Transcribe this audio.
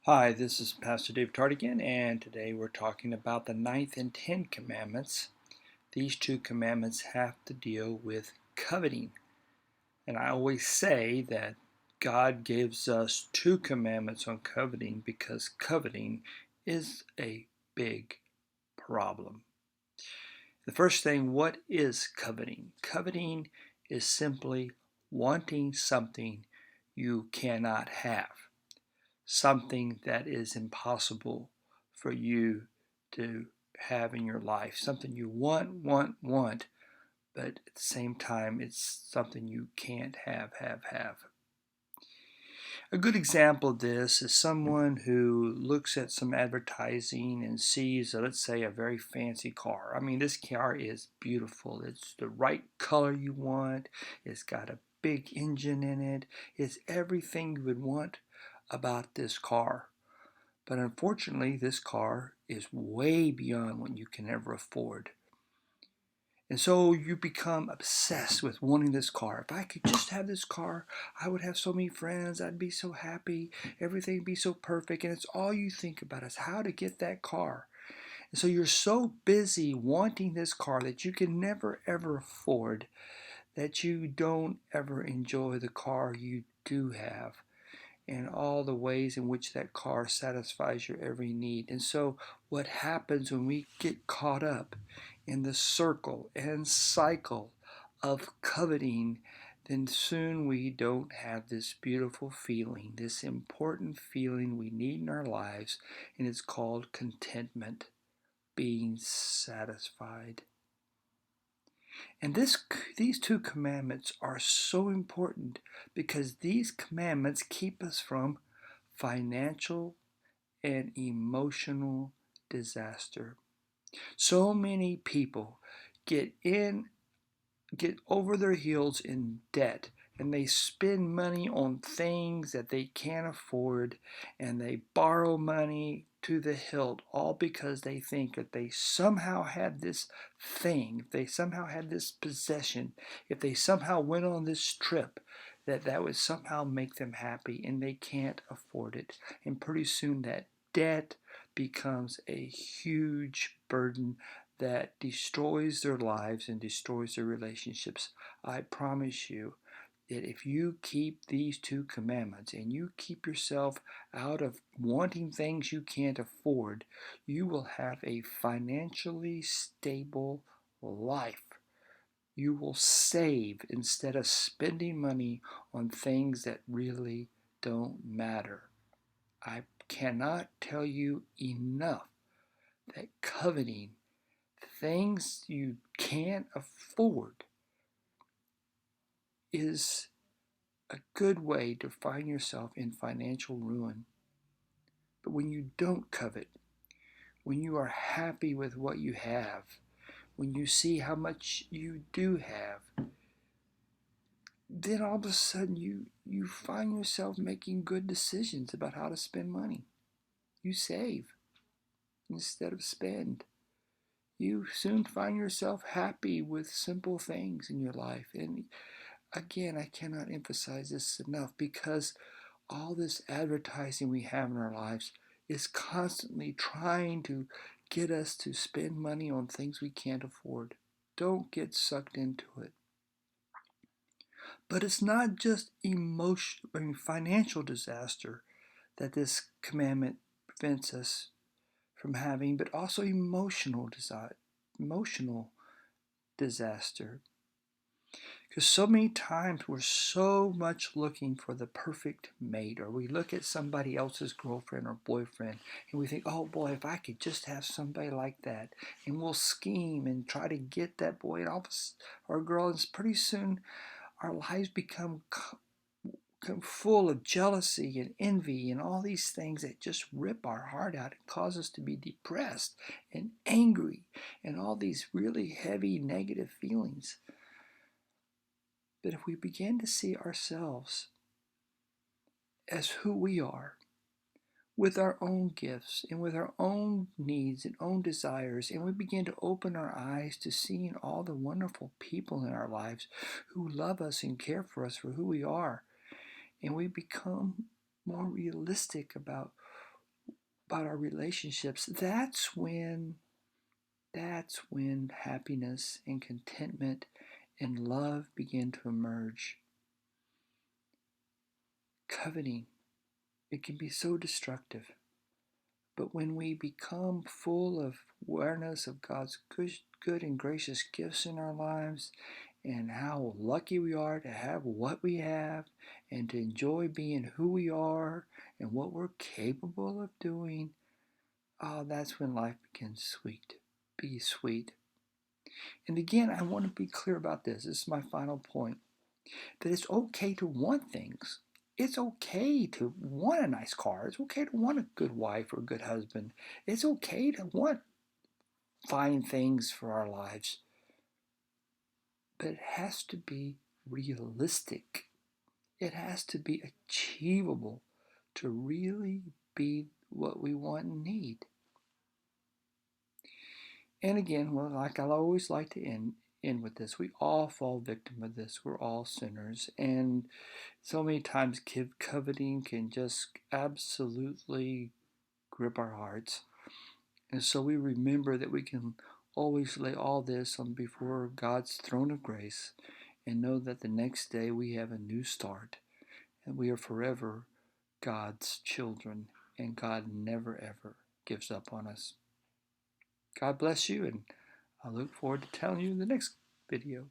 Hi, this is Pastor Dave Tardigan, and today we're talking about the ninth and 10th commandments. These two commandments have to deal with coveting. And I always say that God gives us two commandments on coveting because coveting is a big problem. The first thing, what is coveting? Coveting is simply wanting something you cannot have, something that is impossible for you to have in your life, something you want, but at the same time, it's something you can't have. A good example of this is someone who looks at some advertising and sees, let's say, a very fancy car. I mean, this car is beautiful. It's the right color you want. It's got a big engine in it. It's everything you would want about this car. But unfortunately, this car is way beyond what you can ever afford. And so you become obsessed with wanting this car. If I could just have this car, I would have so many friends. I'd be so happy. Everything would be so perfect. And it's all you think about is how to get that car. And so you're so busy wanting this car that you can never ever afford, that you don't ever enjoy the car you do have and all the ways in which that car satisfies your every need. And so what happens when we get caught up in the circle and cycle of coveting, then soon we don't have this beautiful feeling, this important feeling we need in our lives, and it's called contentment, being satisfied. And these two commandments are so important because these commandments keep us from financial and emotional disaster. So many people get over their heels in debt, and they spend money on things that they can't afford, and they borrow money to the hilt, all because they think that they somehow had this thing, if they somehow had this possession, if they somehow went on this trip, that would somehow make them happy, and they can't afford it. And pretty soon that debt becomes a huge burden that destroys their lives and destroys their relationships. I promise you that if you keep these two commandments and you keep yourself out of wanting things you can't afford, you will have a financially stable life. You will save instead of spending money on things that really don't matter. I cannot tell you enough that coveting things you can't afford is a good way to find yourself in financial ruin. But when you don't covet, when you are happy with what you have, when you see how much you do have, then all of a sudden you find yourself making good decisions about how to spend money. You save instead of spend. You soon find yourself happy with simple things in your life. And again, I cannot emphasize this enough because all this advertising we have in our lives is constantly trying to get us to spend money on things we can't afford. Don't get sucked into it. But it's not just financial disaster that this commandment prevents us from having, but also emotional disaster. Because so many times we're so much looking for the perfect mate, or we look at somebody else's girlfriend or boyfriend and we think, oh boy, if I could just have somebody like that. And we'll scheme and try to get that boy or girl, and pretty soon our lives become full of jealousy and envy and all these things that just rip our heart out and cause us to be depressed and angry and all these really heavy negative feelings. But if we begin to see ourselves as who we are, with our own gifts and with our own needs and own desires, and we begin to open our eyes to seeing all the wonderful people in our lives who love us and care for us for who we are, and we become more realistic about about our relationships, that's when happiness and contentment and love begin to emerge. Coveting, it can be so destructive. But when we become full of awareness of God's good and gracious gifts in our lives and how lucky we are to have what we have and to enjoy being who we are and what we're capable of doing, that's when life begins be sweet. And again, I want to be clear about this. This is my final point. That it's okay to want things. It's okay to want a nice car. It's okay to want a good wife or a good husband. It's okay to want fine things for our lives. But it has to be realistic. It has to be achievable to really be what we want and need. And again, well, like I always like to end with this, we all fall victim of this. We're all sinners. And so many times coveting can just absolutely grip our hearts. And so we remember that we can always lay all this on before God's throne of grace and know that the next day we have a new start and we are forever God's children and God never ever gives up on us. God bless you, and I look forward to telling you in the next video.